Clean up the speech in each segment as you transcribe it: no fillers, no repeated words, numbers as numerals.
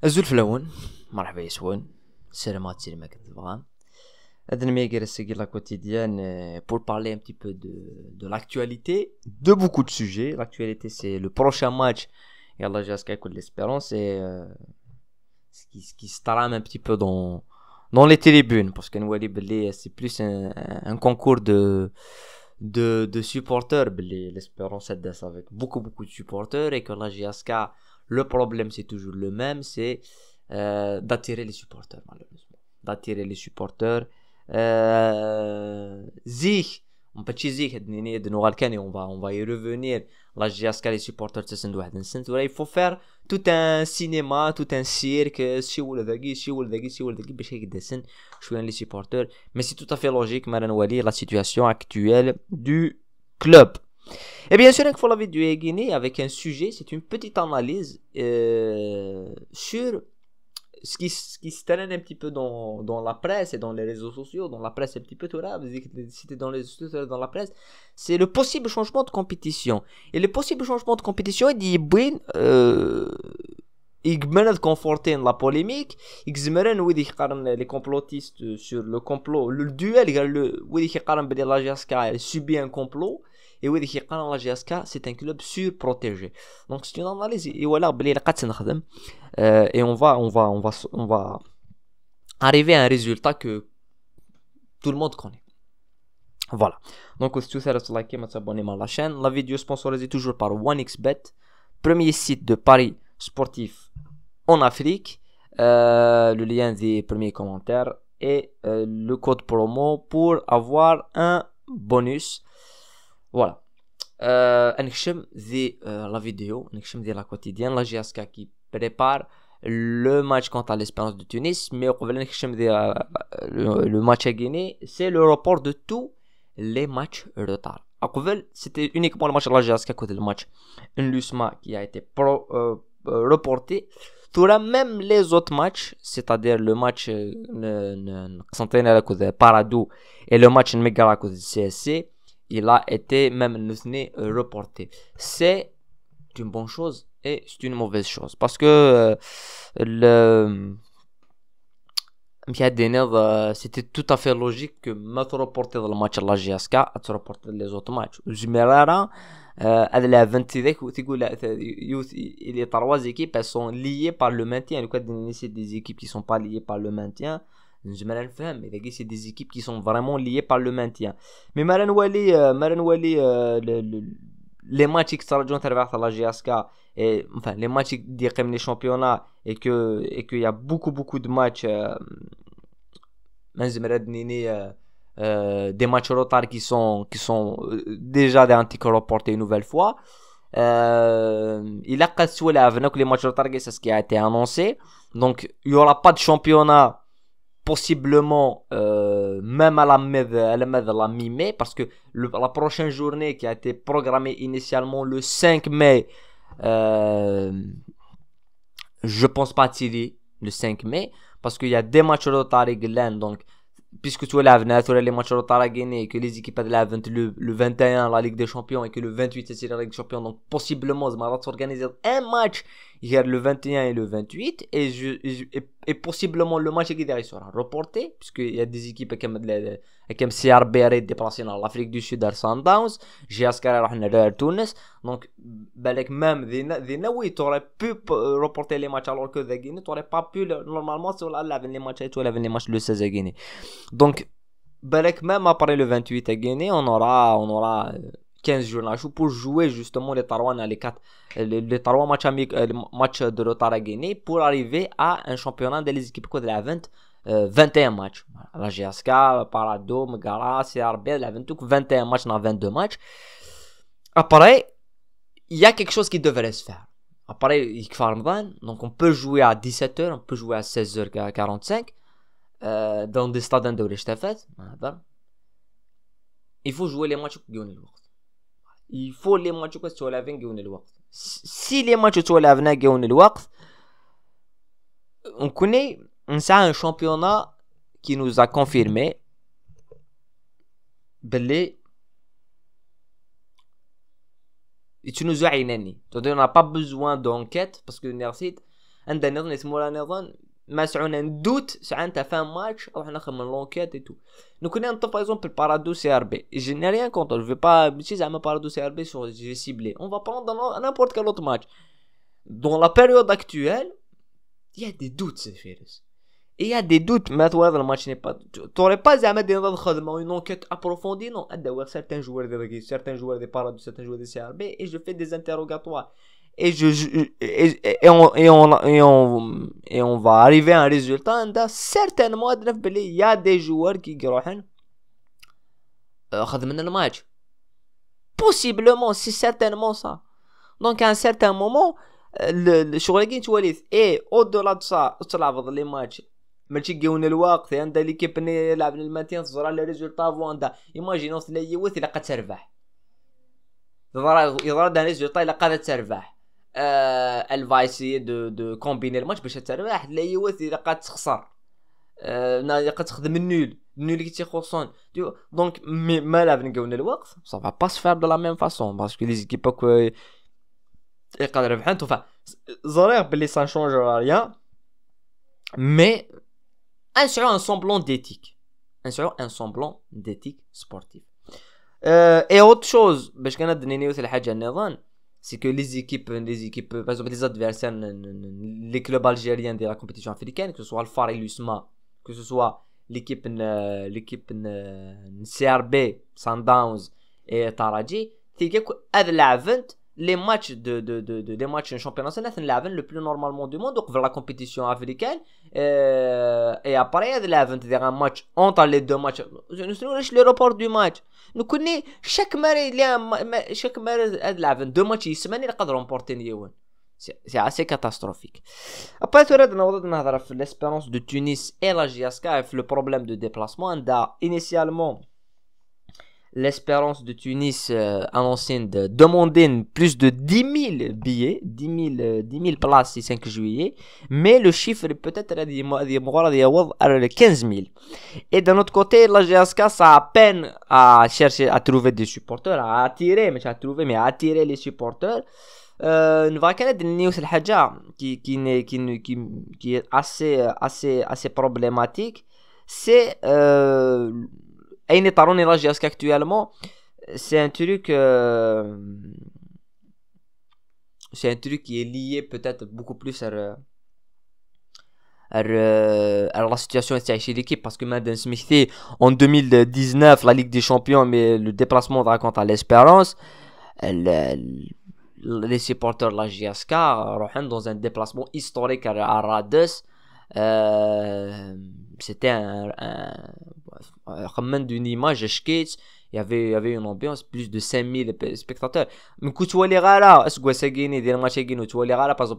الزول فلون مرحبا يسون سلامات سلامة كتبغى هذا الميغا رسيكي لا quotidienne pour parler un petit peu de l'actualité de beaucoup de sujets. L'actualité c'est le prochain match et Allah j'espère que l'espérance et ce qui se trame un petit peu dans les tribunes parce que nous c'est plus un concours de supporters l'espérance est avec beaucoup de supporters et que la GSK le problème c'est toujours le même, c'est d'attirer les supporters malheureusement, d'attirer les supporters. Zig on peut dire que on va y revenir. La GSK les supporters il faut faire tout un cinéma, tout un cirque les supporters, mais c'est tout à fait logique la situation actuelle du club. Et bien sûr, il faut la vidéo Guinée avec un sujet, c'est une petite analyse sur ce qui se traîne un petit peu dans la presse et dans les réseaux sociaux. Dans la presse, c'est un petit peu tout là, c'était dans les réseaux sociaux, dans la presse, c'est le possible changement de compétition. Et le possible changement de compétition, il dit, يقدر conforter la polémique, يقدر ويدي يقارن les complotistes sur le complot, le duel, ويدي يقارن بين la GSK subit un complot. Et oui, la GSK, c'est un club surprotégé. Donc, c'est une analyse. Et voilà, et on va arriver à un résultat que tout le monde connaît. Voilà. Donc, si tu veux liker, t'abonner à la chaîne. La vidéo sponsorisée toujours par OneXBet, premier site de paris sportif en Afrique. Le lien des premiers commentaires et le code promo pour avoir un bonus. Voilà. La vidéo, la quotidienne, la GSK qui prépare le match contre l'Espérance de Tunis, mais le match à Guinée, c'est le report de tous les matchs retard. C'était uniquement le match de la GSK côté le match l'USMA qui a été reporté. Même les autres matchs, c'est-à-dire le match Paradou et le match Megara côté CSC, il a été même reporté. C'est une bonne chose et c'est une mauvaise chose parce que c'était tout à fait logique que ما reporter le match de la GSK à reporter les autres matchs. Jumerara les 20 les trois équipes elles sont liées par le maintien. C'est des équipes qui sont pas liées par le maintien. C'est des équipes qui sont vraiment liées par le maintien. Mais les matchs extra-régionaux à la GSK et enfin les matchs des championnats et qu'il y a beaucoup de matchs des matchs retard qui sont déjà des antiques reportés une nouvelle fois. Il a cassé les matchs retard, c'est ce qui a été annoncé. Donc il y aura pas de championnat possiblement même à la mi-mai parce que la prochaine journée qui a été programmée initialement le 5 mai je pense pas tirer le 5 mai parce qu'il y a des matchs retard donc puisque tu as les matchs retard à Guinée et que les équipes le 21 la Ligue des Champions et que le 28 c'est la Ligue des Champions, donc possiblement ça va s'organiser un match le 21 et le 28 et possiblement le match qui sera reporté puisqu'il y a des équipes comme CRB déplacées dans l'Afrique du Sud à Sundowns, GSK à Tunis, donc même oui tu aurais pu reporter les matchs alors que la Guinée tu n'aurais pas pu normalement sur les matchs le 16 à Guinée. Donc même après le 28 à Guinée on aura 15 jours pour jouer justement les trois matchs de retard à Guinée pour arriver à un championnat des équipes de la 21 matchs. La GSK, Parado, Megara, CRB, la 21 matchs dans 22 matchs. Après, il y a quelque chose qui devrait se faire. Après, il y a donc on peut jouer à 17h, on peut jouer à 16h45 dans des stades il faut jouer les matchs qui ont le il faut les matchs qui sont le si les matchs sont le on connaît un championnat qui nous a confirmé belé tu nous as on n'a pas besoin d'enquête parce que عندنا نظن اسمه نظن ما سعونا ندوت ساعه نتاع فان ماتش روح نخدم من لونكيت اي تو نو كنا نطف باغ اكزومبل بارادو سي ار بي جي ني ريان كونتر جو با ماشي زعما بارادو سي ار بي سو جي سيبلي اون فا بروندر نيمبورت كال اوت ماتش دون لا بيريود اكطويل يا دي دوت سي فيرس il y a des doutes mais toi le match n'est pas t'aurais pas زعما دير خدمه une enquête approfondie non ادوا certains joueurs des parades certains joueurs des CRB et je fais des interrogatoires et on va arriver à un résultat certainement il y a des joueurs qui يروحن خدمنا الماتش possiblement c'est certainement ça donc à un certain moment الشغل كي توليت et au-delà de ça تلعب لي ماتش ماشي كيونا الوقت عندها ليكيب اللي يلعب الماتين تزرع لي ريزولطا فوندا ايماجينو تلاقي وث الا قد تربح يضرب دا ريزولطا الا قادت تربح الفايسي دو كومبيني الماتش باش تربح تلاقي وث الا قاد تخسر قد تخدم النول كي تيخصون دونك ما لعب نقولنا الوقت ça va pas se faire de la même façon parce que les équipes que يقدر يربحون فا زرير بلي ça change rien mais un semblant d'éthique un semblant d'éthique sportive et autre chose باش كندني وث الحاجه نظن c'est que les équipes par exemple les adversaires les clubs algériens de la compétition africaine que ce soit le Far et l'USMA que ce soit l'équipe CRB Sundowns et Taraji تيجي هذا لعبت les matchs des matchs en championnat national le plus normalement du monde donc vers la compétition africaine et après il y a un match entre les deux matchs nous le report du match nous connaît chaque مرة deux matchs يسمعني يقدر remporter نيوان c'est assez catastrophique après تردنا وضعنا نهضر في l'Espérance de Tunis et la JSK le problème de déplacement initialement l'Espérance de Tunis annoncé de demander plus de 10 000 billets, 10 000 places le 5 juillet, mais le chiffre peut-être à 15 000. Et d'un autre côté, la GSK ça a peine à chercher à trouver des supporters, à attirer les supporters. نبغى كان نيوس الحاجة qui est assez problématique, c'est أين طاروني لا جي اس كي actuellement c'est un truc qui est lié peut-être beaucoup plus à la situation de l'équipe parce que Madden Smith en 2019 la Ligue des Champions mais le déplacement raconte à l'Espérance les supporters de la JSK راحوا dans un déplacement historique à Rades c'était d'une image شكيت il y avait une ambiance plus de 5000 spectateurs من كنت ولي غالا اسكو ساكيني ديال ماتش كاين وتولي غالا باز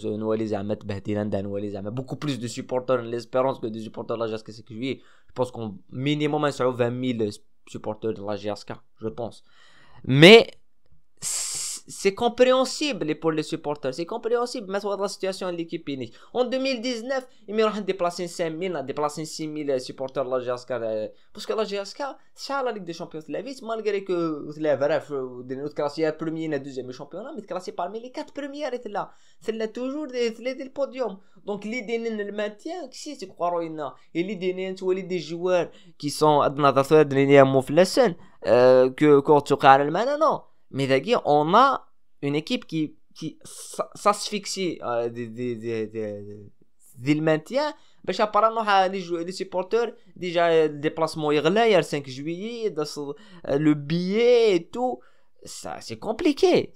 نولي زعما تبهدل عندنا نولي زعما beaucoup plus de supporters l'Espérance que de supporters de la JSK c'est que je pense qu'on minimum 20 000 supporters de la JSK je pense mais c'est compréhensible pour les supporters c'est compréhensible mais la situation de l'équipe unique en 2019 ils m'ont déplacé 5000 déplacé 6000 supporters de la GSK parce que la GSK c'est la Ligue des Champions de la vie malgré que la bref de notre classé premier et deuxième championnat mais classé parmi les 4 premières et là c'est toujours des podiums donc l'idée le maintien si c'est croire et l'idée c'est des joueurs qui sont adna ضروري دنيا مفلسن que quand tu قارن non mais d'ailleurs on a une équipe qui s'asphyxie dès le maintien باش apparemment les supporters déjà le déplacement يغلى il y a le 5 juillet le billet et tout ça c'est compliqué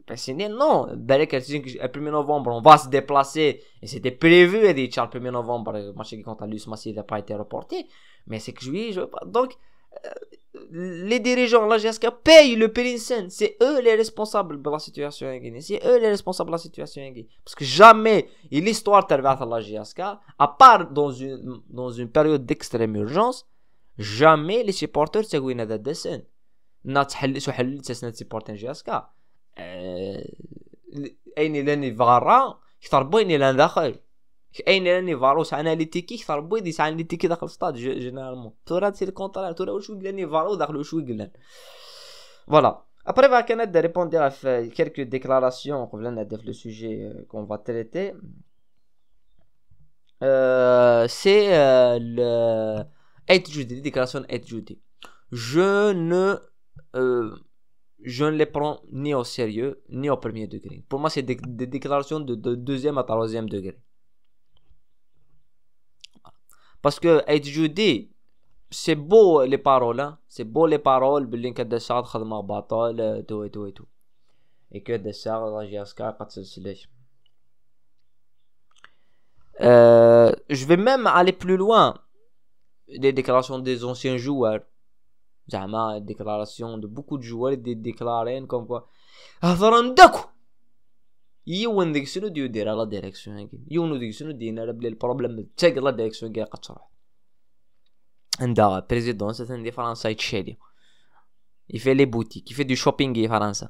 parce que non balek le 1er novembre on va se déplacer et c'était prévu le 1er novembre le match contre l'USMA n'a pas été reporté mais c'est que juillet donc les dirigeants la GSK payent le Périnsen c'est eux les responsables de la situation parce que jamais et l'histoire تربعت la GSK à part dans une période d'extrême urgence jamais les supporters تسوين هذا الدسن نتحلسوا حل تسنة supporter GSK أين لاني فارا يضربوا أين لان داخل أين لاني فاروس أناليتيكي يضربوا يدي أناليتيكي داخل الستاد جينيرالمون تورا سي الكونترا تورا واش يقول لاني فارو داخل واش يقول لان فوالا Après, va de répondre à quelques déclarations qu'on vient de le sujet qu'on va traiter. C'est le 8 Judy, déclaration 8 Judy. Je ne les prends ni au sérieux ni au premier degré. Pour moi, c'est des déclarations de deuxième à troisième degré. Parce que 8 Judy, c'est beau les paroles, hein. C'est beau les paroles, باللي كد الشعر خدمة بطل تو تو تو. Et que de ça, la GSK pas de ceci. Je vais même aller plus loin. Les déclarations des anciens joueurs. Zama, déclarations de beaucoup de joueurs des déclarés comme quoi. Avarandako. يون ديك شنو دير على ديريكسيون هكي يون ديك شنو دينا بلي البروبليم تاك لا ديريكسيون كاع قتروح عندها بريزيدون سيتن دي فرنسا يتشادي يفي لي بوتيك يفي دو شوبينغ في فرنسا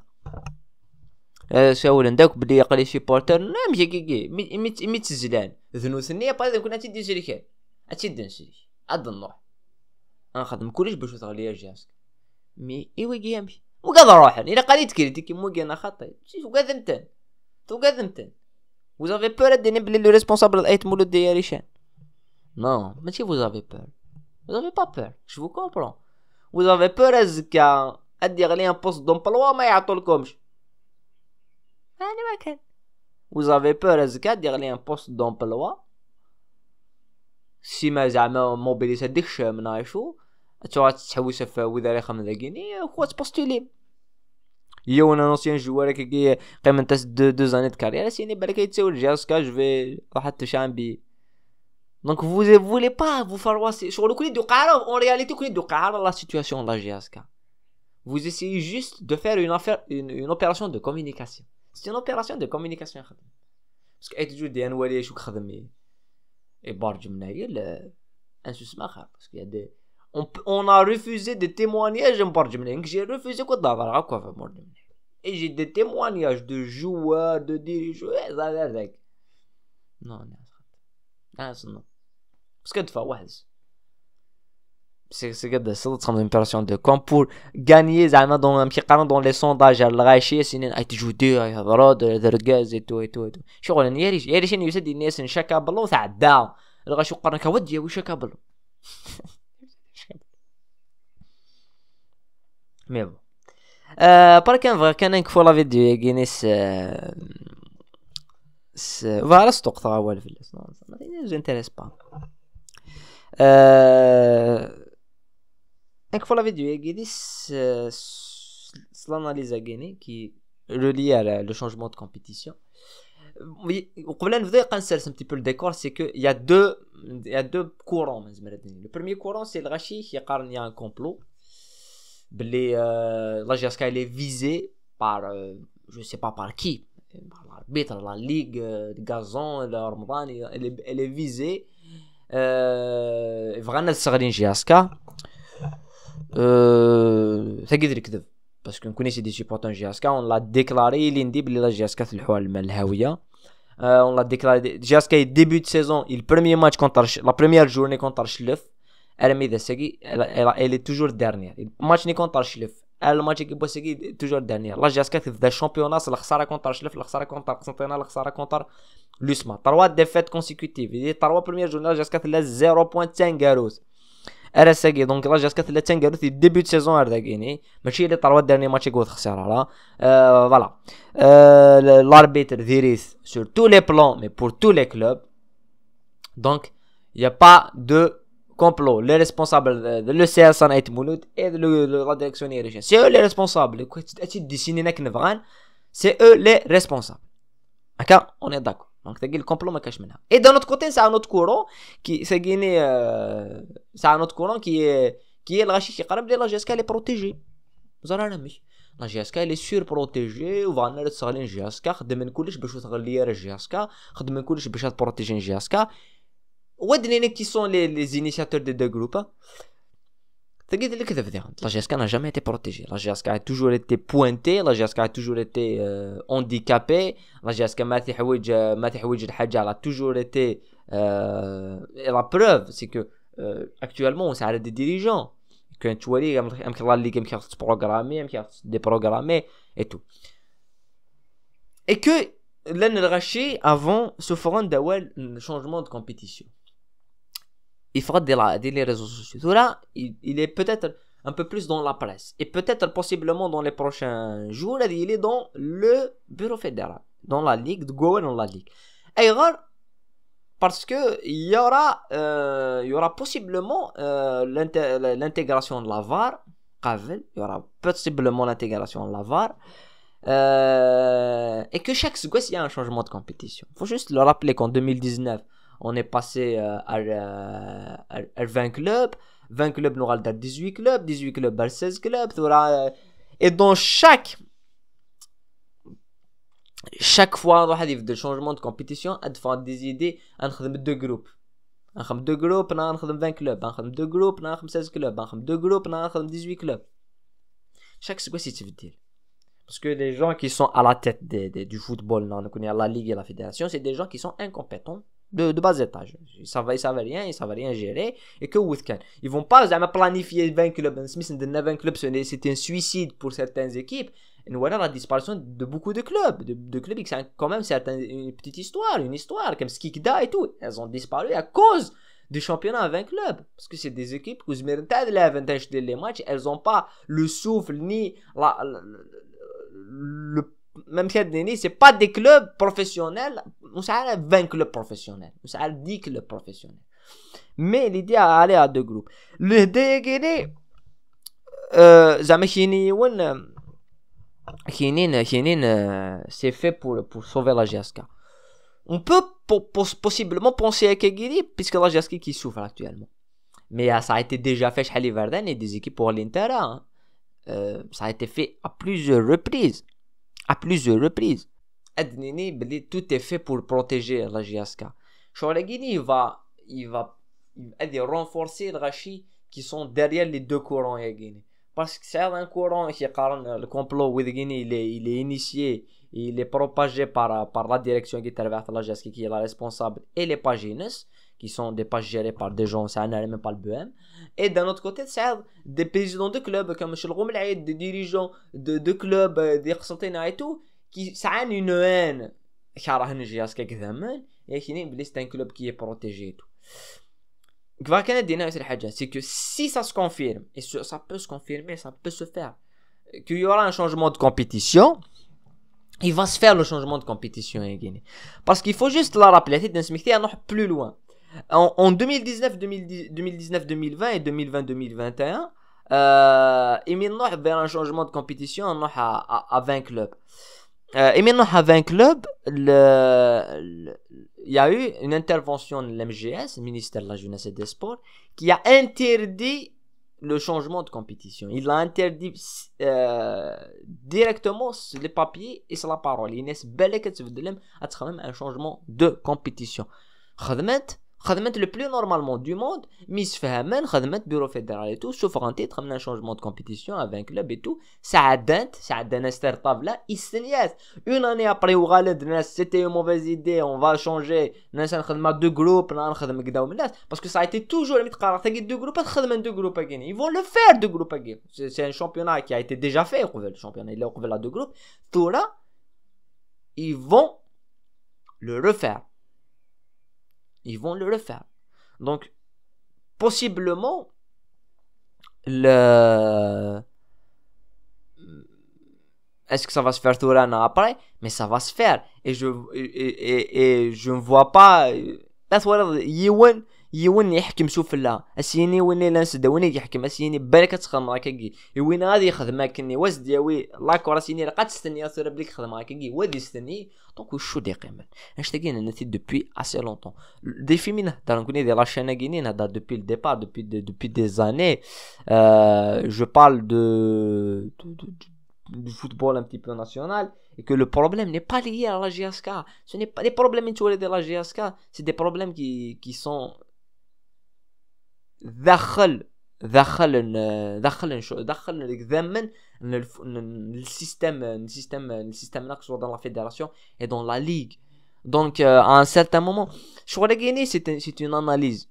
ساول عندك بلي يقلي سيبورتر نمشي كي مي تزلان ذنو ثنيه باغ كون اتي دي شركه اتي دنسي اد نروح نخدم كلش باش تغلي جاسك مي ايوا كيامشي وقاد روح الا قاليت كريتيكي مو كاين خطي شوف قادمتن Vous avez peur de le responsable d'être moulot de Yarishan? Non, mais si vous avez peur. Vous avez pas peur, je vous comprends. Vous avez peur à dire un poste d'emploi, mais à tout le comme. Vous avez peur à dire un poste d'emploi. Si ما زعما موبيليس هذيك منايشو تحوس في وزاره خمسة جنيه وخوات بوستولي Yo, un ancien joueur qui a quand même 2 années de carrière, c'est une belle qualité au Jaska, je vais rater Chambi. Donc vous voulez pas vous faire sur le coup de Qara, en réalité coup de Qara la situation de la Jaska. Vous essayez juste de faire une opération de communication. C'est une opération de communication. Parce que être des Anwali شو خدمي et barge منايل انسمع parce qu'il y a des on a refusé des témoignages en barge منايل j'ai refusé quoi d'avoir quoi faire barge et j'ai des témoignages de joueurs de dirigeants ça a l'air non non parce que tu fais واحد c'est قد صدق تخمم opération de com pour gagner زعما dans كي قارن dans les sondages الغاشيه سنين اي تجودي يهضروا دركاز et tout شغل ياريش يسد الناس نشكا بالله تعدا الغاشي قرنك ودي واش كابل mais bon par كان نكفو لا فيديو كينيس فوالا ستوق اول في الاسم ما انتريس با نكفو لا فيديو كينيس l'analyse à gagner qui est reliée à le changement de compétition. Oui, قبل نبدا نسرس un petit peu le décor, c'est que il y a deux courants. Le premier courant c'est le Rachi qui يقارن y a un complot. La GSK elle est visée par je sais pas par qui, par l'arbitre, la ligue de gazon, le Ramadan, elle est visée vraiment صغيرين GSK تقدر كذب parce qu'on connaissait des supporters GSK, on l'a déclaré l'indi بلي la GSK في الحوال الهاويه. On l'a déclaré GSK début de saison, le premier match contre la première journée contre Archlef. Elle est toujours dernière. Le match contre Archlef. Le match qui est toujours dernière. La GSK في le championnat, c'est la خسارة contre Archlef, la خسارة contre Arsenal, la خسارة contre l'USMA. 3 défaites consécutives. Les 3 premières journées, la GSK fait 0.5 garos. RSG donc la GSK fait 5 garos. Le début de saison elle a gagné. ماشي les 3 derniers matchs qui ont خسارة là. Voilà. L'arbitre dirige sur tous les plans, mais pour tous les clubs. Donc il n'y a pas de complot. Les responsables de l'ECS en Aït Mouloud et de la direction hiérarchique, c'est eux les responsables. C'est eux les responsables. D'accord, on est d'accord. Donc le complot ma cache maintenant. Et d'un autre côté, c'est un autre courant qui c'est gagné c'est un autre courant qui est le Rachid qui قرب la GSK elle est protégée. Vous en avez mis. La GSK elle est surprotégée وفانا تسغلين GSK خدمن كلش باش تغلي GSK خدمن كلش باش تبروتيجي GSK. qui sont les initiateurs des deux groupes. La GSK n'a jamais été protégée. La GSK a toujours été pointée. La GSK a toujours été handicapée. La GSK elle a toujours été et la preuve c'est que actuellement on s'arrête des dirigeants كان توالي يمكن لا ليغ يمكن تبروغرامي يمكن ديبروغرامي اي تو et que là نرغشي avant ce forum d'avoir un changement de compétition il fera des les réseaux sociaux là il est peut-être un peu plus dans la presse et peut-être possiblement dans les prochains jours il est dans le bureau fédéral dans la ligue de Goa dans la ligue et parce que il y aura possiblement l'intégration de la VAR il y aura possiblement l'intégration de la VAR et que chaque seconde il y a un changement de compétition. Faut juste le rappeler qu'en 2019 on est passé à 20 clubs nous aura 18 clubs 16 clubs et dans chaque fois on a des changements de compétition on a des idées on a deux groupes on a 20 clubs on a 2 groupes on a 16 clubs on a 2 groupes on a 18 clubs chaque seconde c'est veut dire parce que les gens qui sont à la tête du football dans la ligue et la fédération c'est des gens qui sont incompétents de bas étage ils savent rien gérer et que week-end ils vont pas jamais planifier 20 clubs 20 clubs c'est un suicide pour certaines équipes et voilà la disparition de beaucoup de clubs qui ont quand même une petite histoire comme Skikda et tout elles ont disparu à cause du championnat à 20 clubs parce que c'est des équipes qui méritent l'avantage des matchs elles ont pas le souffle ni le même si c'est pas des clubs professionnels on s'arrête 20 clubs professionnels on s'arrête 10 clubs professionnels mais l'idée à aller à 2 groupes le DGD زعما كاينين c'est fait pour sauver la GSK on peut possiblement penser à Kegiri puisque la GSK qui souffre actuellement mais ça a été déjà fait chez Liverden et des équipes pour l'Inter ça a été fait à plusieurs reprises Adnini tout est fait pour protéger la GSK Cholegini il va renforcer le Rachi qui sont derrière les deux courants parce que c'est un courant qui le complot with Guinée il est initié il est propagé par la direction qui traverse la GSK qui est la responsable et les pagines qui sont des pages gérées par des gens ça n'a même pas le BM et d'un autre côté c'est des présidents de clubs comme Michel Roumelaïd des dirigeants de clubs des représentants et tout qui ça a une haine كراهن GSK كذا et c'est un club qui est protégé et tout c'est que si ça se confirme et ça peut se confirmer ça peut se faire qu'il y aura un changement de compétition il va se faire le changement de compétition parce qu'il faut juste la rappeler plus loin en 2019 2020 et 2020-2021 il y a un changement de compétition à 20 clubs et maintenant à 20 clubs il y a eu une intervention de l'MGS, ministère de la Jeunesse et des Sports, qui a interdit le changement de compétition. Il l'a interdit directement sur les papiers et sur la parole. Il n'est pas que tu veux dire un changement de compétition. خدمت le plus normalement du monde ميسفهمن خدمت bureau fédéral et tout sauf un titre un changement de compétition avec club et tout ساعدنا ستارت لا استنيات une année après وغالد الناس c'était une mauvaise idée on va changer الناس نخدم deux groupes نخدم كذا الناس parce que ça a été toujours متقرر تلقى deux groupes تخدم deux groupes ils vont le faire deux groupes c'est un championnat qui a été déjà fait le championnat il est ouvert à deux groupes tout là ils vont le refaire donc possiblement est-ce que ça va se faire tout l'année après mais ça va se faire et je ne vois pas يوين يحكم سوف الله اسيني وين لانس دوني يحكم اسيني بركه تخدم كاكي وين غادي يخدم كني واش دياوي لا كوراسيني قد تستني اثر بليك خدم كاكي ودي استني دونك وشو دي قيمه اش تاكين نتي depuis assez longtemps des films dans كوني دي لا chaîne guinéenne date depuis le départ depuis des années je parle du football un petit peu national et que le problème n'est pas lié à la GSK ce n'est pas des problèmes de la GSK c'est des problèmes qui sont دخل ذمن السيستم نقصه dans la fédération et dans la ligue donc à un certain moment je crois que c'est une analyse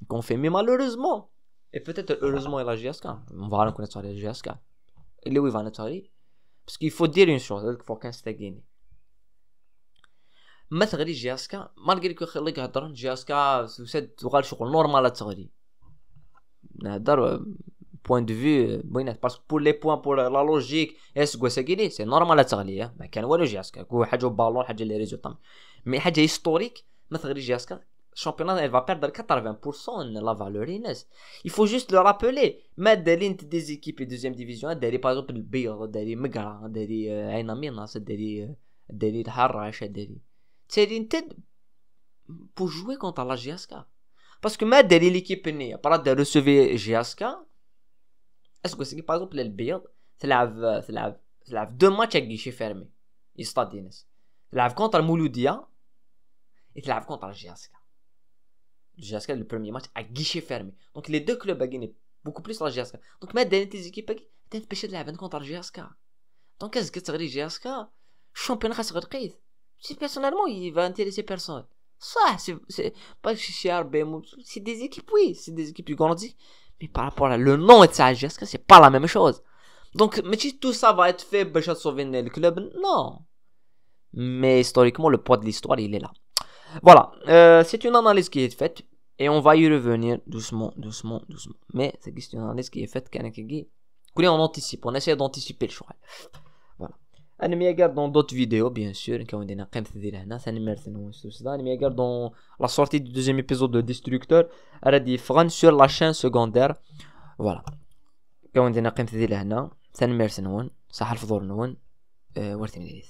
qu'on fait mais malheureusement Et peut-être heureusement il a GSK. On va reconnaître le GSK. Il est où il va nettoyer. Parce qu'il faut dire une chose, il faut qu'un stade gagné. ما تغري جي اس كا مالغري كو خليك هضر جي اس كا سد تغال شغل نورمال تغري نهضر بوين دو في بينات باسكو بور لي بوين بور لا لوجيك اس كوساكيلي سي نورمال تغلي ما كان والو جي اس كا كو حاجه بالون حاجه لي ريزولطا مي حاجه هيستوريك ما تغري جي اس كا الشامبيونات elle va perdre 80% la valeur الناس il faut juste le rappeler ما داري انت دي زيكيب دوزيام ديفيزيون داري باغ اكزومبل البيض داري مقرا داري عين ميناس داري الحراش داري تالي انت pour jouer contre la GSK parce que ما داري ليكيب نيه برا دار ريسيفي GSK اسكو سي باغ اكزومبل البيض تلعب دو ماتش كيشي فيرمي يستاد الناس تلعب كونتر مولوديه تلعب كونتر GSK GSK le premier match à guichet fermé. Donc les deux clubs ont gagné beaucoup plus la GSK. Donc maintenant tes équipes ont empêché de la vendre contre la GSK. Donc qu'est-ce que tu as dit GSK? Championnat خاص غتقيد. Si personnellement il va intéresser personne. Ça c'est pas chez RBM, c'est des équipes oui, c'est des équipes grandies. Mais par rapport à le nom de la GSK, c'est pas la même chose. Donc mais si tout ça va être fait pour sauver le club, non. Mais historiquement le poids de l'histoire il est là. Voilà, c'est une analyse qui est faite et on va y revenir doucement. Mais c'est une analyse qui est faite on anticipe, on essaie d'anticiper le choix. Voilà. أنا regarde dans d'autres vidéos bien sûr كون دينا قيمة ديال هنا ثاني مرتين وسوسدا أنا regarde dans la sortie du deuxième épisode de Destructeur راه فران sur la chaîne secondaire. Voilà. كون دينا قيمة ديال هنا ثاني مرتين صح الفضول نون ورثني